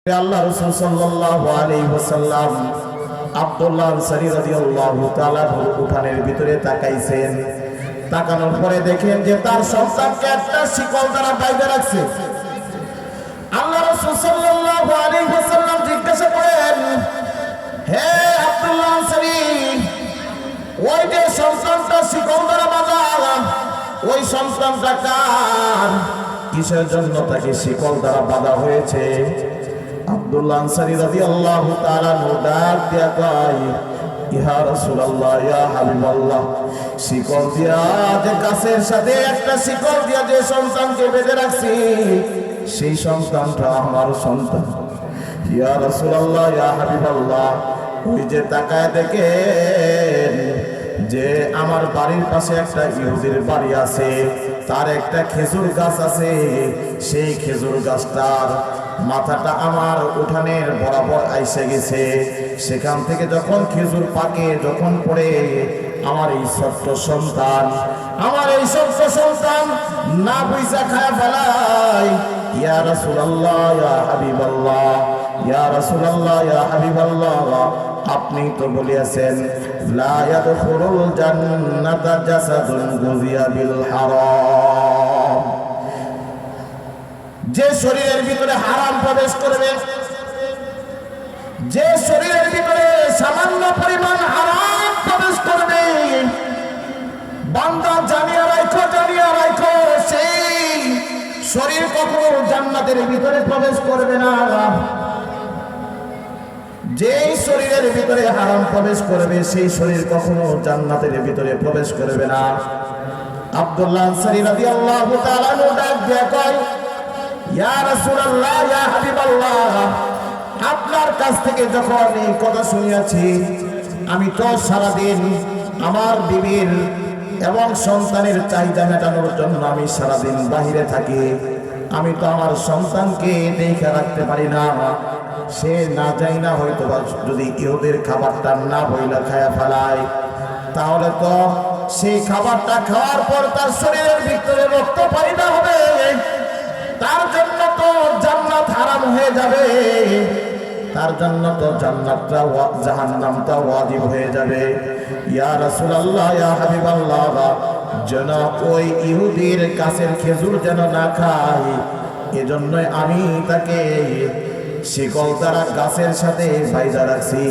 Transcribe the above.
আল্লাহ রাসূল সাল্লাল্লাহু আলাইহি ওয়াসাল্লাম আব্দুল্লাহ আনসারী রাদিয়াল্লাহু তাআলা উঠানের ভিতরে তাকাইছেন। তাকানোর পরে দেখেন যে তার সন্তানকে একটা শিকল দ্বারা বাইধে রাখছে। আল্লাহ রাসূল সাল্লাল্লাহু আলাইহি ওয়াসাল্লাম জিজ্ঞাসা করেন, হে আব্দুল্লাহ আনসারী, ওই যে সন্তানটা শিকল দ্বারা বাঁধা, ওই সন্তানটা কার? কিসের জন্য তাকে শিকল দ্বারা বাঁধা হয়েছে? আব্দুল্লাহ আনসারী রাদিয়াল্লাহু তাআলা ডাক দিয়া কয়, ইয়া রাসূলুল্লাহ, ইয়া হাবিবাল্লাহ, শিকল দিয়া যে গাছের সাথে একটা শিকল দিয়া যে সন্তানকে বেঁধে রাখছি, সেই সন্তানটা আমার সন্তান। ইয়া রাসূলুল্লাহ, ইয়া হাবিবাল্লাহ, ওই যে তাকায় দেখেন যে আমার বাড়ির পাশে একটা ইহুদির বাড়ি আছে, তার একটা খেজুর গাছ আছে, সেই খেজুর গাছটার মাথাটা আমার উঠানের বরাবর আইসে গেছে। সেখান থেকে যখন খেজুর পাকে যখন পড়ে, আমার এই ছোট্ট সন্তান না বুঝা খায় ফেলায়। ইয়া রাসূলুল্লাহ, ইয়া হাবিবাল্লাহ, ইয়া রাসূলুল্লাহ, ইয়া হাবিবাল্লাহ, আপনি তো বলিয়াছেন লা ইয়াদখুলুল জান্নাতা জাসাদুন গুযিয়া বিল হারাম, যে শরীরের ভিতরে হারাম প্রবেশ করবে, যে শরীরের ভিতরে সামান্য পরিমাণ হারাম প্রবেশ করবে, বান্দা জানিয়া রাখো, সেই শরীর কখনো জান্নাতের ভিতরে প্রবেশ করবে না। যেই শরীরের ভিতরে হারাম প্রবেশ করবে, সেই শরীর কখনো জান্নাতের ভিতরে প্রবেশ করবে না। আব্দুল্লাহ আনসারী রাদিয়াল্লাহু তাআলা ডাক দিয়ে কয়, ইয়া রাসূলুল্লাহ, ইয়া হাবিবাল্লাহ, আপনার কাছ থেকে যখন এই কথা শুনিয়াছি, আমি তো সারাদিন আমার বিবির এবং সন্তানের চাহিদা মেটানোর জন্য আমি সারাদিন বাহিরে থাকি। আমি তো আমার সন্তানকে দেখে রাখতে পারি না। সে না যাই না হয়তো যদি ইহুদের খাবারটা না বইলা খায়া ফেলায়, তাহলে তো সেই খাবারটা খাওয়ার পর তার শরীরের ভিতরে রক্ত পয়দা হবে, তার জন্য তো জান্নাত হারাম হয়ে যাবে, তার জন্য তো জান্নাতটা জাহান্নামটা ওয়াজিব হয়ে যাবে। ইয়া রাসূলুল্লাহ, ইয়া হাবিবাল্লাহ, যেন ওই ইহুদির গাছের খেজুর যেন না খায়, এজন্যই আমি তাকে শিকল দ্বারা গাছের সাথে বাইধা রাখছি।